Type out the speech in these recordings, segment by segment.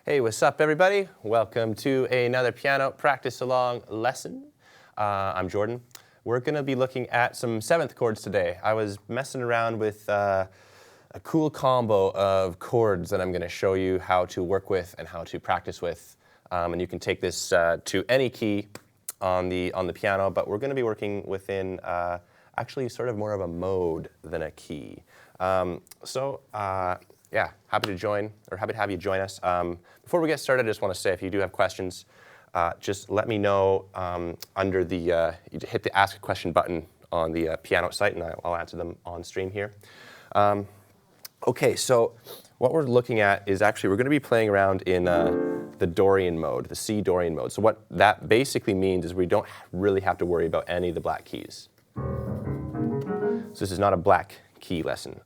Hey, what's up everybody? Welcome to another piano practice along lesson. I'm Jordan. We're going to be looking at some 7th chords today. I was messing around with a cool combo of chords that I'm going to show you how to work with and how to practice with. And you can take this to any key on the piano, but we're going to be working within actually sort of more of a mode than a key. Yeah, happy to have you join us. Before we get started, I just want to say if you do have questions, just let me know under the, you hit the Ask a Question button on the Pianote site, and I'll answer them on stream here. Okay, so what we're looking at is actually we're going to be playing around in the Dorian mode, the C Dorian mode. So what that basically means is we don't really have to worry about any of the black keys. So this is not a black key lesson.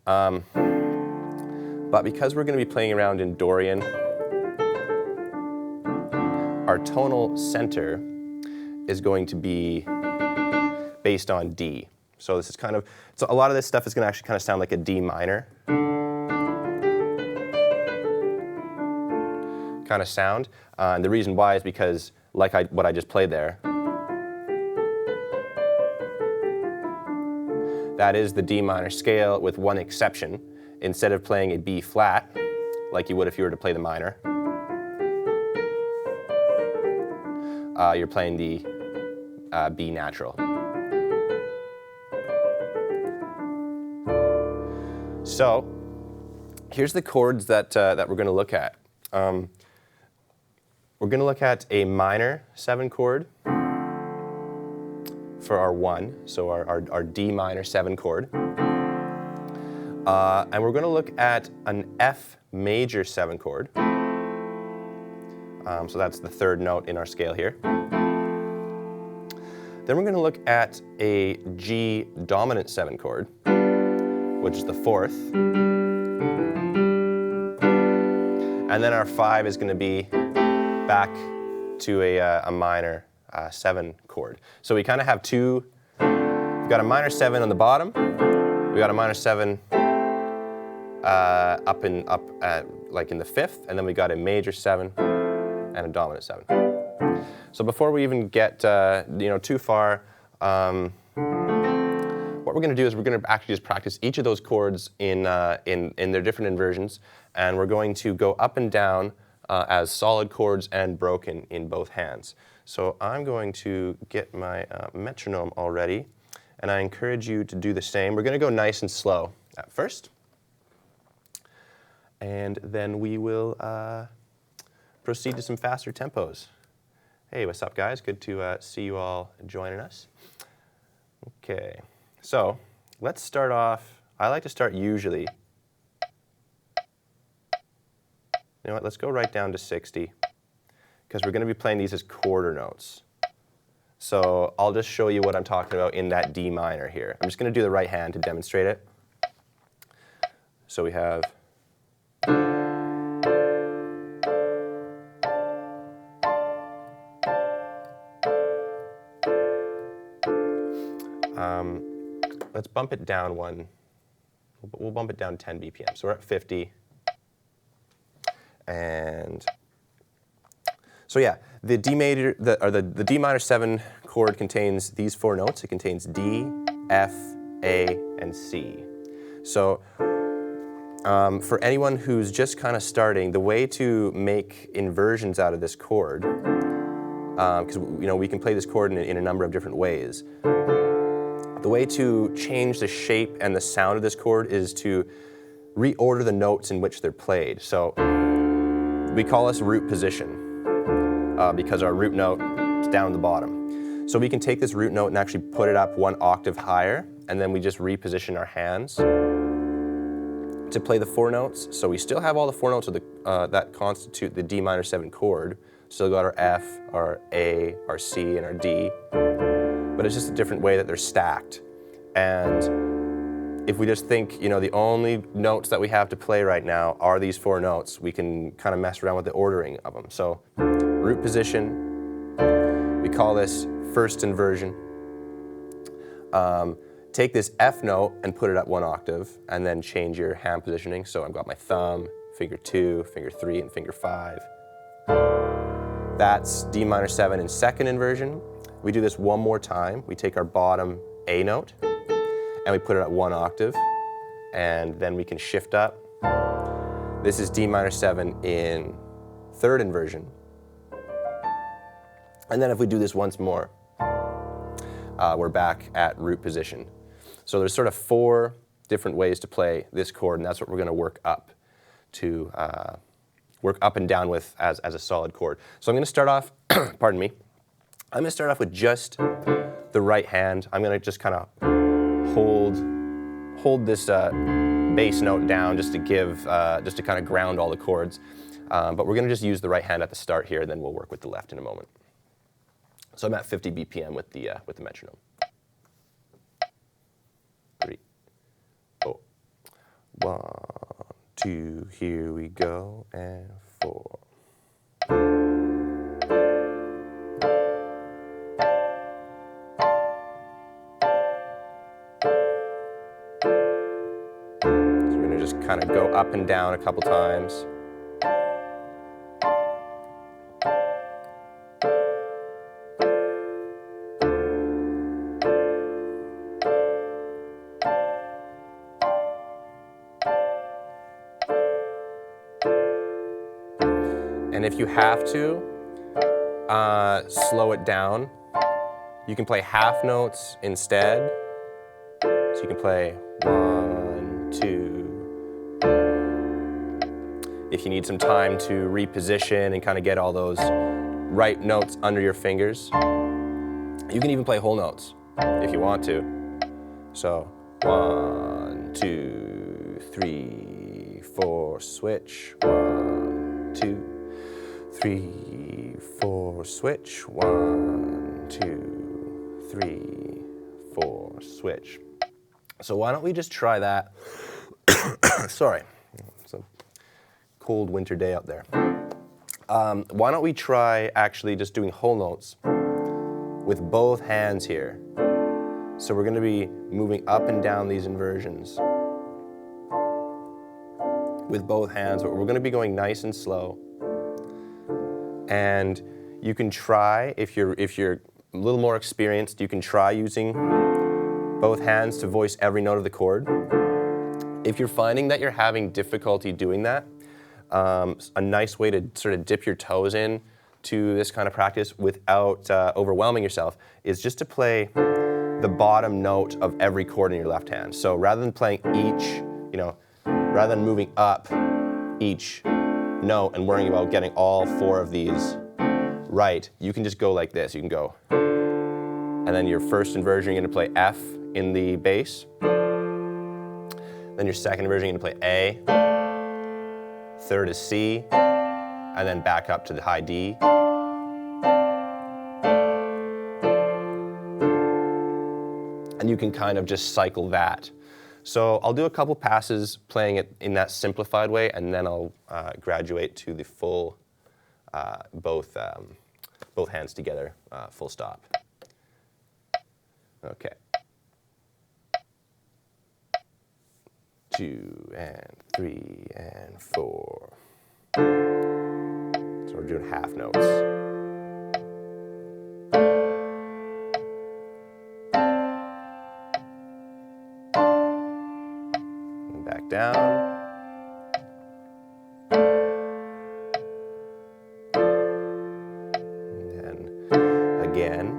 But because we're going to be playing around in Dorian, our tonal center is going to be based on D. So this is kind of, so a lot of this stuff is going to actually kind of sound like a D minor kind of sound. And the reason why is because, like what I just played there, that is the D minor scale with one exception. Instead of playing a B flat, like you would if you were to play the minor, you're playing the B natural. So here's the chords that we're going to look at. We're going to look at a minor 7 chord for our 1, so our D minor 7 chord. And we're going to look at an F major 7 chord. So that's the 3rd note in our scale here. Then we're going to look at a G dominant 7 chord, which is the 4th. And then our 5 is going to be back to a minor 7 chord. So we kind of have two. We've got a minor 7 on the bottom. We've got a minor 7 like in the 5th, and then we got a major 7 and a dominant 7. So before we even get too far, what we're going to do is we're going to actually just practice each of those chords in their different inversions, and we're going to go up and down as solid chords and broken in both hands. So I'm going to get my metronome all ready, and I encourage you to do the same. We're going to go nice and slow at first. And then we will proceed to some faster tempos. Hey, what's up, guys? Good to see you all joining us. Okay, so let's start off. I like to start usually. You know what? Let's go right down to 60, because we're going to be playing these as quarter notes. So I'll just show you what I'm talking about in that D minor here. I'm just going to do the right hand to demonstrate it. So we have. Let's bump it down one. We'll bump it down 10 BPM. So we're at 50. And so yeah, the D minor 7 chord contains these 4 notes. It contains D, F, A, and C. So for anyone who's just kind of starting, the way to make inversions out of this chord, because we can play this chord in a number of different ways. The way to change the shape and the sound of this chord is to reorder the notes in which they're played. So we call this root position because our root note is down at the bottom. So we can take this root note and actually put it up 1 octave higher, and then we just reposition our hands to play the 4 notes. So we still have all the 4 notes of that constitute the D minor 7 chord. Still got our F, our A, our C, and our D. But it's just a different way that they're stacked. And if we just think, the only notes that we have to play right now are these 4 notes, we can kind of mess around with the ordering of them. So root position, we call this first inversion. Take this F note and put it up 1 octave, and then change your hand positioning. So I've got my thumb, finger 2, finger 3, and finger 5, That's D minor 7 in second inversion. We do this one more time. We take our bottom A note and we put it at 1 octave, and then we can shift up. This is D minor 7 in third inversion. And then if we do this once more, we're back at root position. So there's sort of 4 different ways to play this chord, and that's what we're going to work up to, work up and down with as a solid chord. So I'm going to start off, pardon me, I'm going to start off with just the right hand. I'm going to just kind of hold this bass note down just to give, just to kind of ground all the chords. But we're going to just use the right hand at the start here, and then we'll work with the left in a moment. So I'm at 50 BPM with the metronome. 3, 4, 1, 2, here we go, and 4. So we're going to just kind of go up and down a couple times. And if you have to, slow it down. You can play half notes instead. So you can play 1, 2. If you need some time to reposition and kind of get all those right notes under your fingers, you can even play whole notes if you want to. So 1, 2, 3, 4, switch. 1, 2. 3, 4, switch. 1, 2, 3, 4, switch. So why don't we just try that? Sorry, it's a cold winter day out there. Why don't we try actually just doing whole notes with both hands here? So we're going to be moving up and down these inversions with both hands, but we're going to be going nice and slow. And you can try, if you're a little more experienced, you can try using both hands to voice every note of the chord. If you're finding that you're having difficulty doing that, a nice way to sort of dip your toes in to this kind of practice without overwhelming yourself is just to play the bottom note of every chord in your left hand. So rather than playing each, rather than moving up each note and worrying about getting all 4 of these right, you can just go like this. You can go, and then your first inversion, you're going to play F in the bass. Then your second inversion, you're going to play A. Third is C, and then back up to the high D. And you can kind of just cycle that. So I'll do a couple passes playing it in that simplified way, and then I'll graduate to the full, both hands together, full stop. Okay. 2 and 3 and 4. So we're doing half notes. And back down. And then again.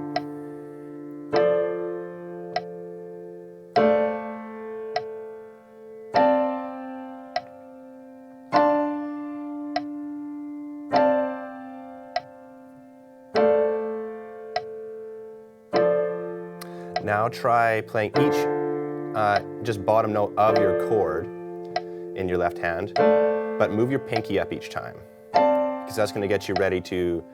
Now try playing each just bottom note of your chord in your left hand, but move your pinky up each time, because that's going to get you ready to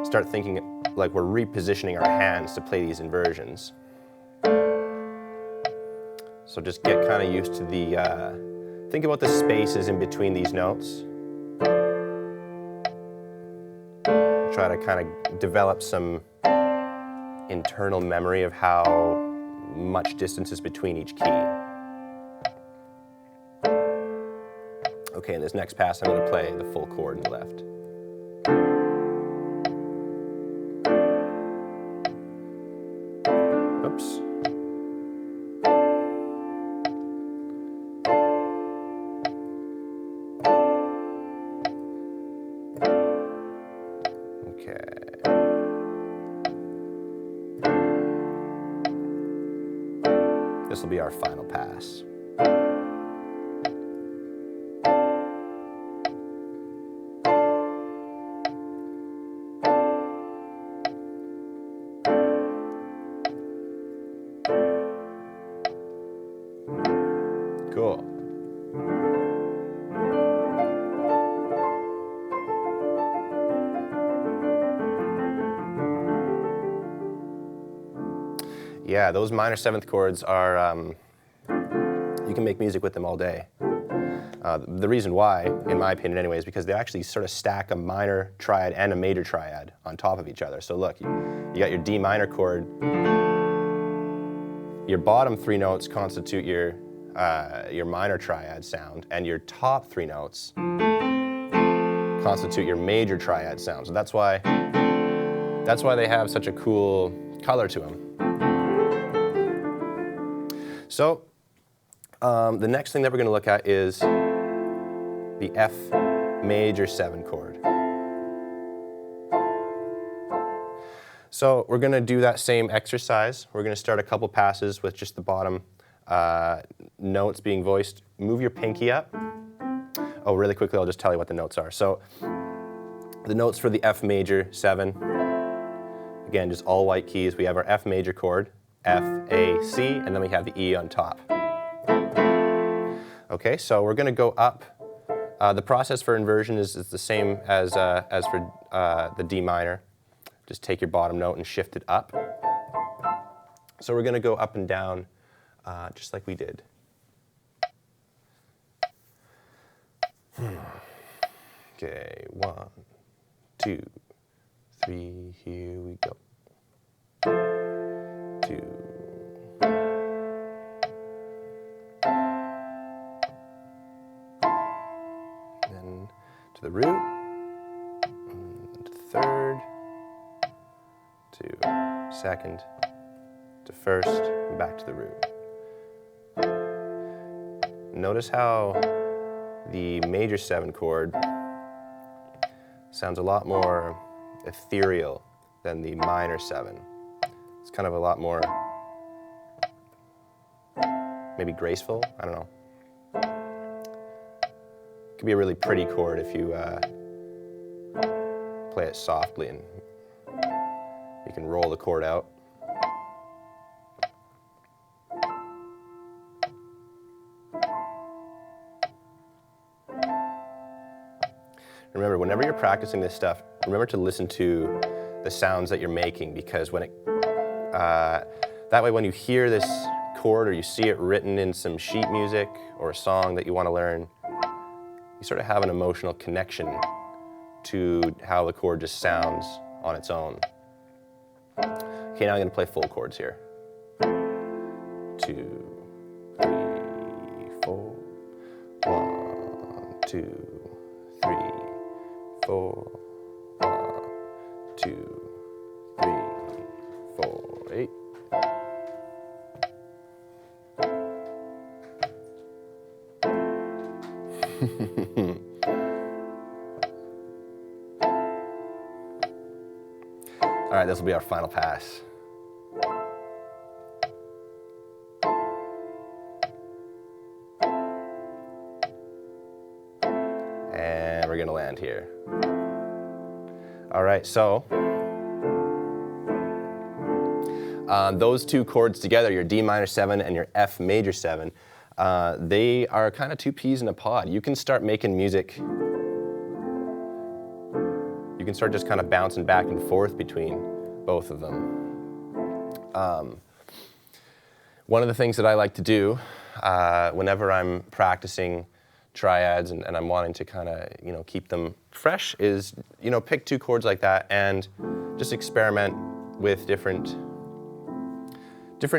start thinking like we're repositioning our hands to play these inversions. So just get kind of used to the, think about the spaces in between these notes. Try to kind of develop some internal memory of how much distance is between each key. Okay, in this next pass I'm going to play the full chord in the left. Oops. This will be our final pass. Cool. Yeah, those minor 7th chords are, you can make music with them all day. The reason why, in my opinion anyway, is because they actually sort of stack a minor triad and a major triad on top of each other. So look, you got your D minor chord. Your bottom 3 notes constitute your minor triad sound, and your top 3 notes constitute your major triad sound. So that's why they have such a cool color to them. So the next thing that we're going to look at is the F major 7 chord. So we're going to do that same exercise. We're going to start a couple passes with just the bottom notes being voiced. Move your pinky up. Oh, really quickly, I'll just tell you what the notes are. So the notes for the F major 7, again, just all white keys. We have our F major chord, F, A, C, and then we have the E on top. Okay, so we're going to go up. The process for inversion is the same as for the D minor. Just take your bottom note and shift it up. So we're going to go up and down just like we did. Okay, 1, 2, 3, here we go. 2. Then to the root, and to third, to second, to first, and back to the root. Notice how the major 7 chord sounds a lot more ethereal than the minor 7. It's kind of a lot more, maybe graceful, I don't know. It could be a really pretty chord if you play it softly and you can roll the chord out. Remember, whenever you're practicing this stuff, remember to listen to the sounds that you're making, because when that way when you hear this chord or you see it written in some sheet music or a song that you want to learn, you sort of have an emotional connection to how the chord just sounds on its own. Okay, now I'm going to play full chords here. 2, 3, 4. 1, 2, 3, 4. 1, 2, 3, 4, 8. All right, this will be our final pass. And we're going to land here. All right, so those 2 chords together, your D minor 7 and your F major 7, they are kind of 2 peas in a pod. You can start making music. You can start just kind of bouncing back and forth between both of them. One of the things that I like to do whenever I'm practicing triads and I'm wanting to kind of keep them fresh is pick 2 chords like that and just experiment with different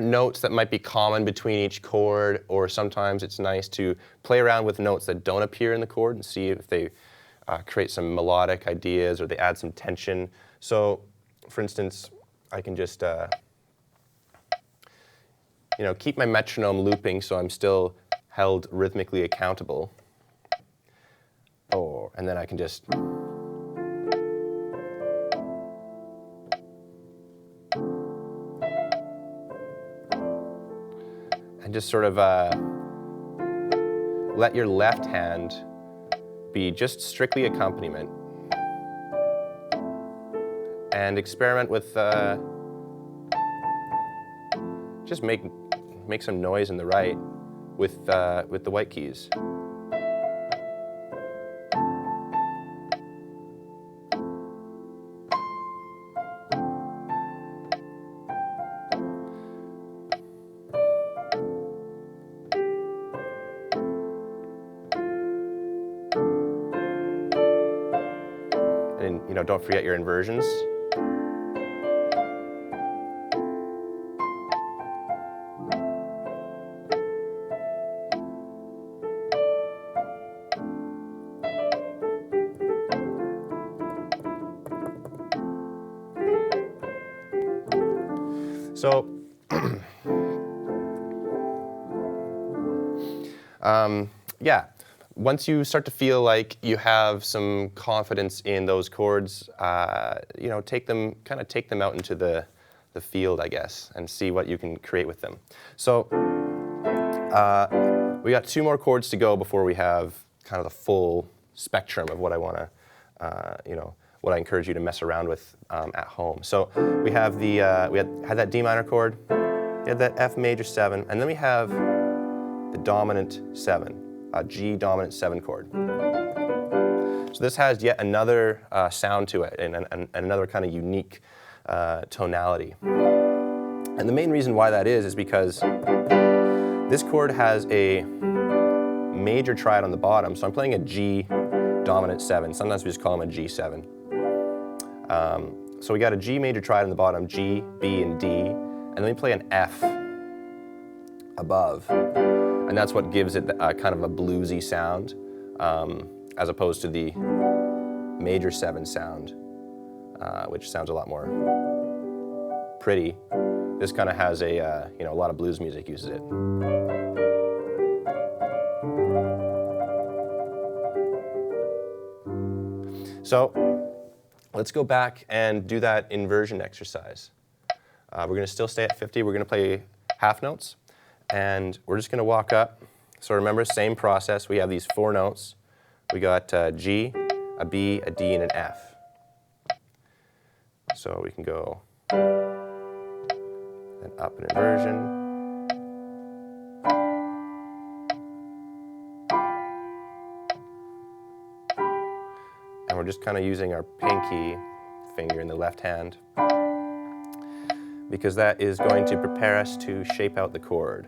notes that might be common between each chord, or sometimes it's nice to play around with notes that don't appear in the chord and see if they create some melodic ideas or they add some tension. So, for instance, I can just keep my metronome looping so I'm still held rhythmically accountable. And then I can just sort of let your left hand be just strictly accompaniment, and experiment with just make some noise in the right with the white keys. And don't forget your inversions. So, yeah, once you start to feel like you have some confidence in those chords, take them out into the field, I guess, and see what you can create with them. So, we got 2 more chords to go before we have kind of the full spectrum of what I want to, what I encourage you to mess around with at home. So we have we had that D minor chord, we had that F major 7, and then we have the dominant 7, a G dominant 7 chord. So this has yet another sound to it and another kind of unique tonality. And the main reason why that is because this chord has a major triad on the bottom, so I'm playing a G dominant 7. Sometimes we just call them a G7. So we got a G major triad on the bottom, G, B, and D, and then we play an F above. And that's what gives it kind of a bluesy sound, as opposed to the major 7 sound, which sounds a lot more pretty. This kind of has a lot of blues music uses it. So let's go back and do that inversion exercise. We're going to still stay at 50. We're going to play half notes, and we're just going to walk up. So remember, same process. We have these 4 notes. We got a G, a B, a D, and an F. So we can go and up an inversion. And we're just kind of using our pinky finger in the left hand because that is going to prepare us to shape out the chord.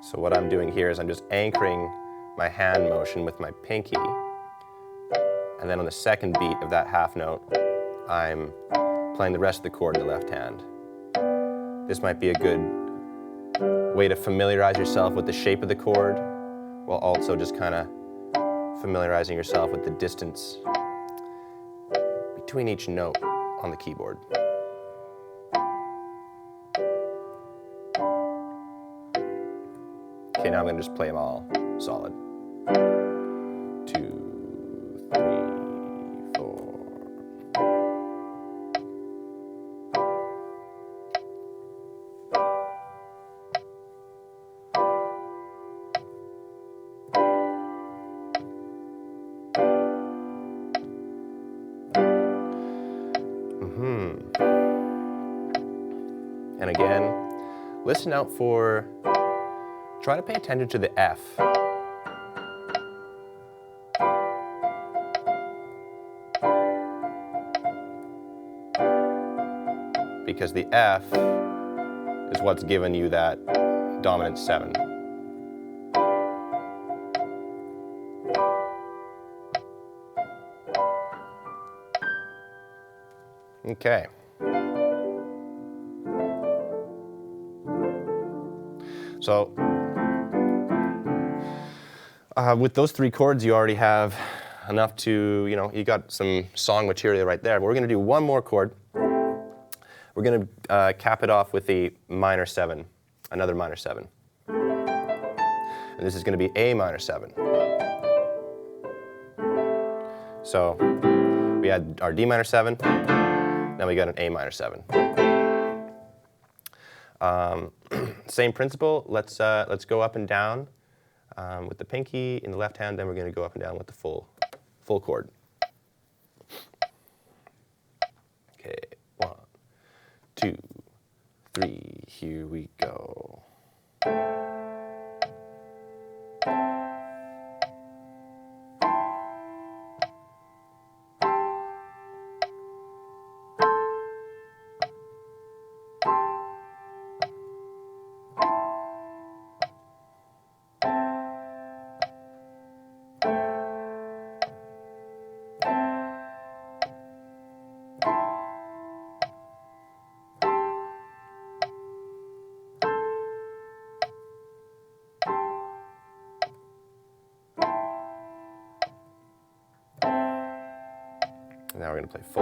So what I'm doing here is I'm just anchoring my hand motion with my pinky, and then on the second beat of that half note, I'm playing the rest of the chord in the left hand. This might be a good way to familiarize yourself with the shape of the chord, while also just kind of familiarizing yourself with the distance between each note on the keyboard. Okay, now I'm going to just play them all solid. 2, 3, 4. And again, listen out for, try to pay attention to the F. Because the F is what's given you that dominant 7. Okay. So with those 3 chords, you already have enough to, you got some song material right there. But we're going to do one more chord. We're going to cap it off with a minor 7, another minor 7. And this is going to be A minor 7. So we had our D minor 7, now we got an A minor 7. Same principle, let's go up and down with the pinky in the left hand, then we're going to go up and down with the full chord. Okay, 1, 2, 3, here we go. Now we're going to play full.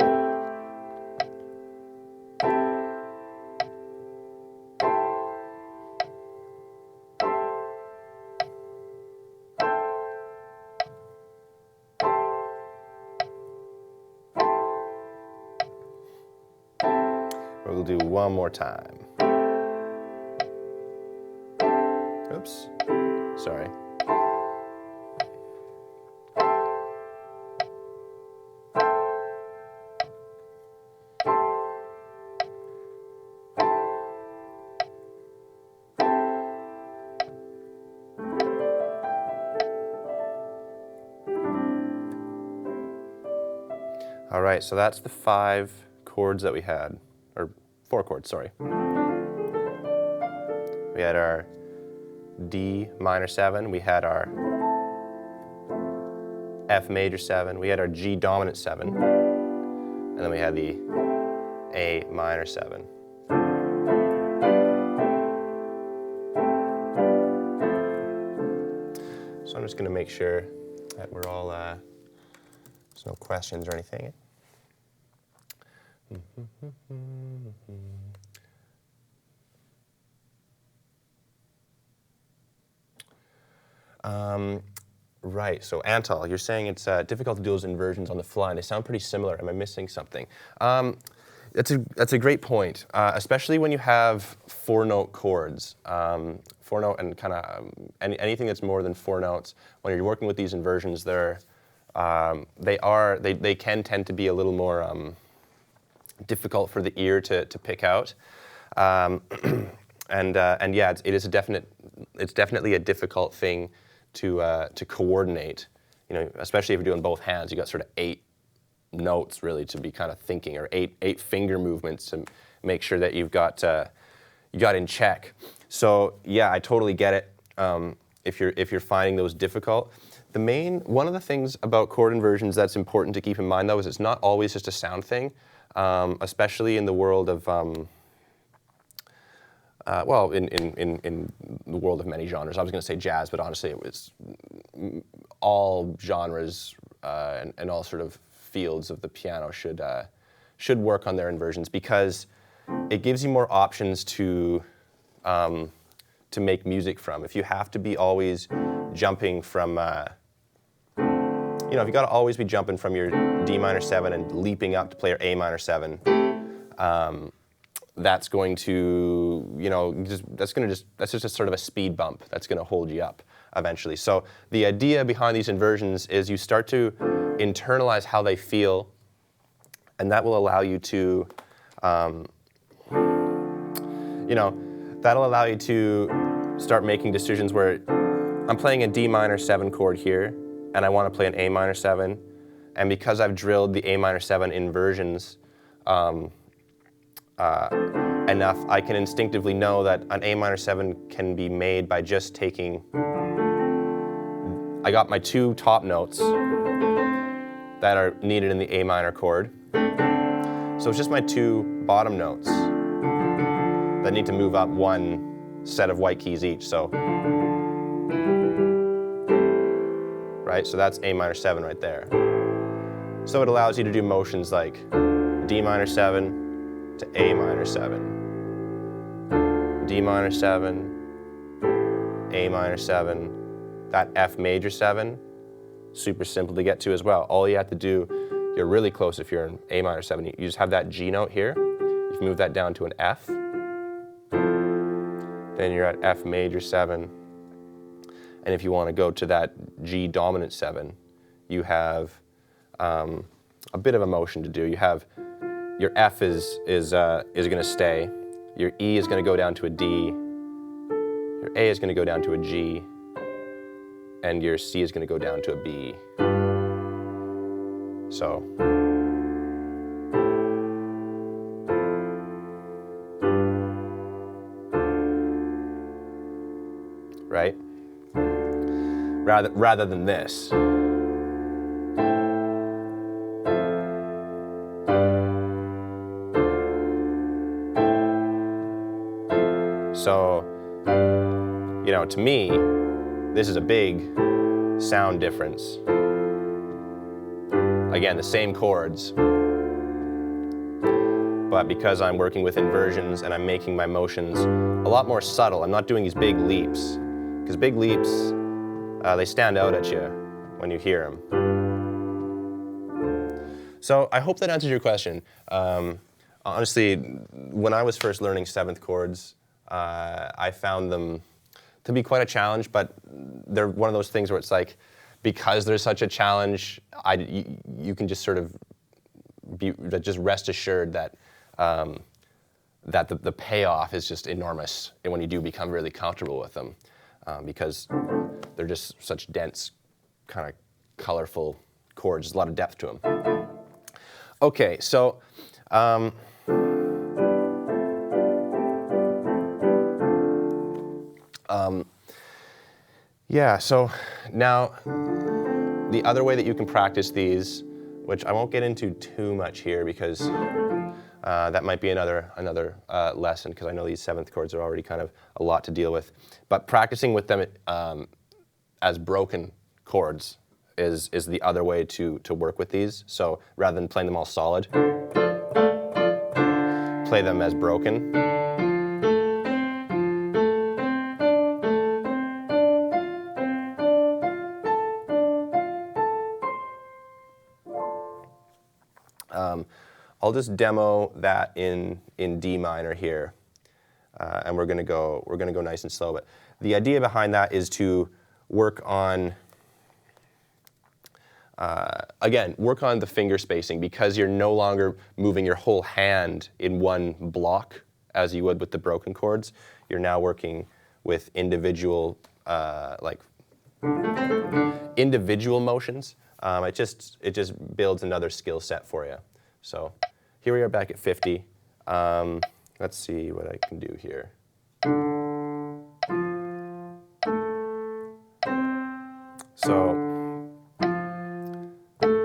We'll do one more time. Oops, sorry. All right, so that's the 5 chords that we had, or 4 chords, sorry. We had our D minor 7, we had our F major 7, we had our G dominant 7, and then we had the A minor 7. So I'm just going to make sure that we're all, there's no questions or anything. Right, so Antal, you're saying it's difficult to do those inversions on the fly, and they sound pretty similar. Am I missing something? That's a great point, especially when you have 4-note chords. 4-note and kind of anything that's more than 4 notes. When you're working with these inversions, they can tend to be a little more difficult for the ear to pick out, and yeah, it's definitely a difficult thing to coordinate. Especially if you're doing both hands, you got sort of 8 notes really to be kind of thinking, or 8 finger movements to make sure that you got in check. So yeah, I totally get it. If you're finding those difficult. One of the things about chord inversions that's important to keep in mind though is it's not always just a sound thing, especially in the world of well, in the world of many genres. I was going to say jazz, but honestly it was all genres and all sort of fields of the piano should work on their inversions, because it gives you more options to make music from. If you have to be always jumping from, if you got to always be jumping from your D minor 7 and leaping up to play your A minor 7, that's going to, that's just a sort of a speed bump that's going to hold you up eventually. So the idea behind these inversions is you start to internalize how they feel, and that will allow you to, that'll allow you to start making decisions where I'm playing a D minor 7 chord here, and I want to play an A minor 7, and because I've drilled the A minor 7 inversions enough, I can instinctively know that an A minor 7 can be made by just taking, I got my 2 top notes that are needed in the A minor chord. So it's just my two bottom notes that need to move up one set of white keys each. So, right? So that's A minor 7 right there. So it allows you to do motions like D minor 7 to A minor 7, D minor 7, A minor 7, that F major 7, super simple to get to as well. All you have to do, you're really close if you're in A minor 7, you just have that G note here, you can move that down to an F, then you're at F major 7, and if you want to go to that G dominant 7, you have a bit of a motion to do. You have your F is going to stay, your E is going to go down to a D, your A is going to go down to a G, and your C is going to go down to a B. So, right? Rather than this. So, you know, to me, this is a big sound difference. Again, the same chords, but because I'm working with inversions and I'm making my motions a lot more subtle, I'm not doing these big leaps, because big leaps, they stand out at you when you hear them. So I hope that answers your question. Honestly, when I was first learning 7th chords, I found them to be quite a challenge, but they're one of those things where it's like, because there's such a challenge, you can just sort of just rest assured that that the payoff is just enormous when you do become really comfortable with them, because they're just such dense, kind of colorful chords. There's a lot of depth to them. Okay, so. Yeah, so now the other way that you can practice these, which I won't get into too much here because that might be another lesson, because I know these 7th chords are already kind of a lot to deal with. But practicing with them as broken chords is the other way to work with these. So rather than playing them all solid, play them as broken. I'll just demo that in D minor here, and we're gonna go nice and slow. But the idea behind that is to work on again, work on the finger spacing, because you're no longer moving your whole hand in one block as you would with the broken chords. You're now working with individual individual motions. It just builds another skill set for you. So here we are back at 50. Let's see what I can do here. So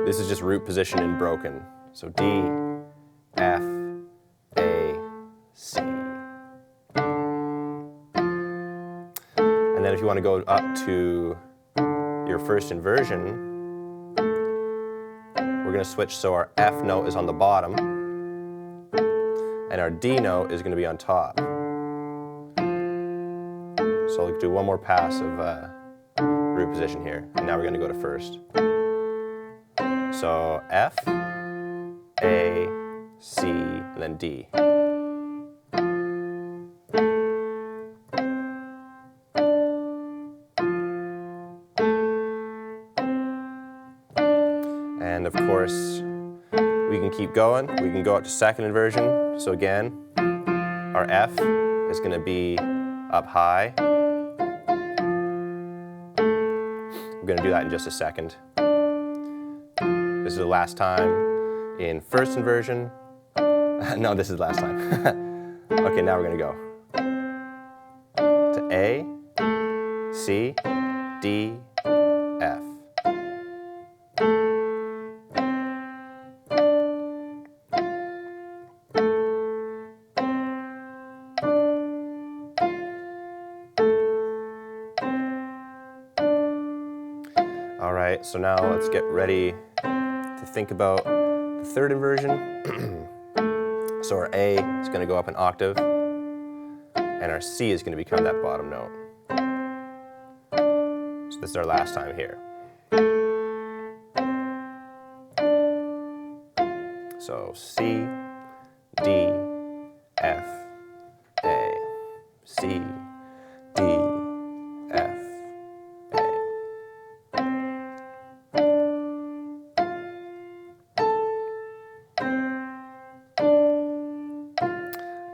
this is just root position in broken. So D, F, A, C. And then if you want to go up to your first inversion, we're going to switch so our F note is on the bottom and our D note is going to be on top. So I'll do one more pass of root position here, and now we're going to go to first. So F, A, C, and then D. And of course, we can keep going. We can go up to second inversion. So again, our F is going to be up high. We're going to do that in just a second. This is the last time in first inversion. No, this is the last time. Okay, now we're going to go to A, C, D, F. right, so now let's get ready to think about the third inversion. So our A is going to go up an octave, and our C is going to become that bottom note. So this is our last time here. So C, D, F, A, C, D, F, A.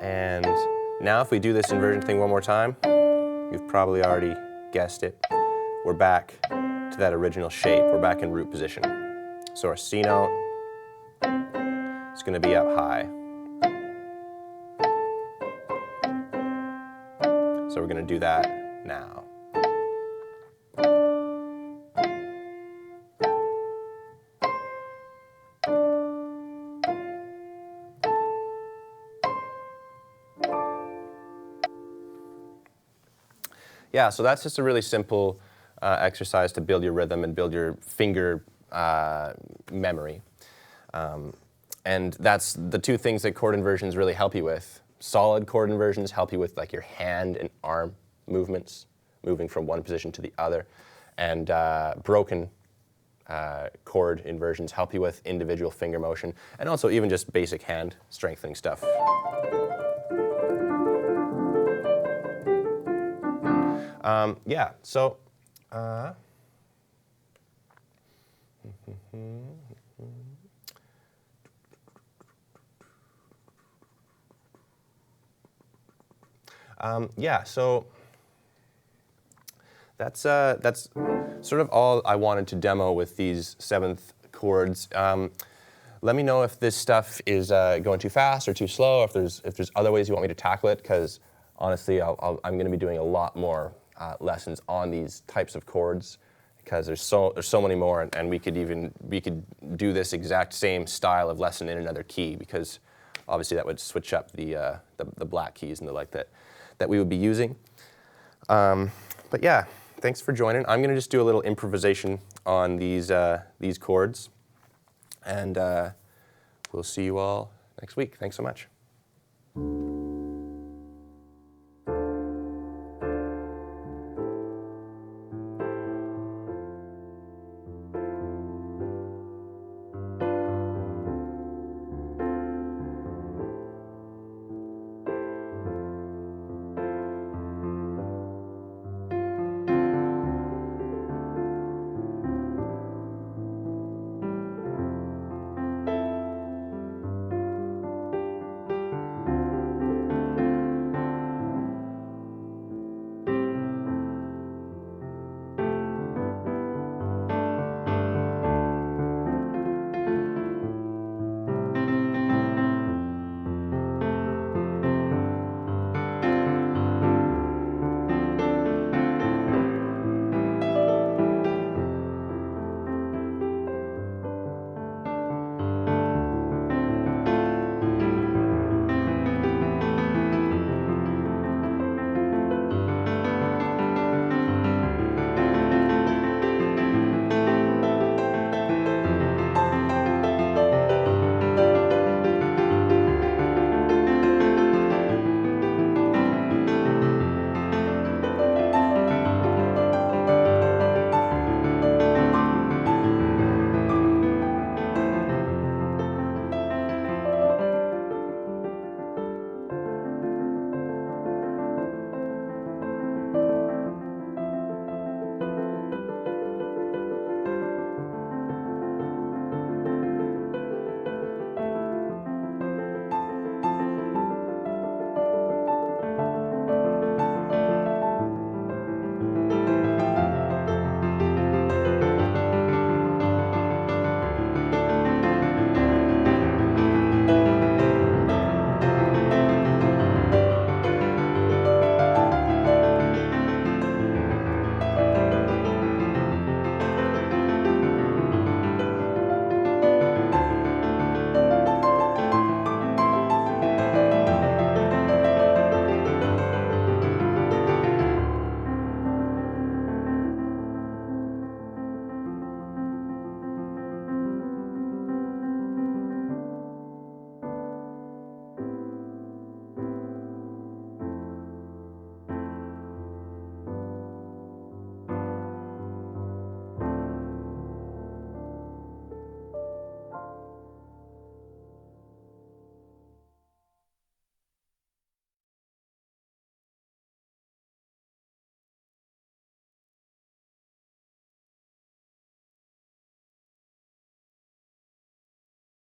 And now if we do this inversion thing one more time, you've probably already guessed it. We're back to that original shape. We're back in root position. So our C note is going to be up high. So we're going to do that now. Yeah, so that's just a really simple exercise to build your rhythm and build your finger memory. And that's the two things that chord inversions really help you with. Solid chord inversions help you with like your hand and arm movements, moving from one position to the other. And broken chord inversions help you with individual finger motion and also even just basic hand strengthening stuff. Yeah, so yeah, so that's sort of all I wanted to demo with these 7th chords. Let me know if this stuff is going too fast or too slow, if there's other ways you want me to tackle it, because honestly, I'm going to be doing a lot more lessons on these types of chords, because there's so many more, and we could do this exact same style of lesson in another key, because obviously that would switch up the black keys and the like that we would be using. But yeah, thanks for joining. I'm going to just do a little improvisation on these chords, and we'll see you all next week. Thanks so much.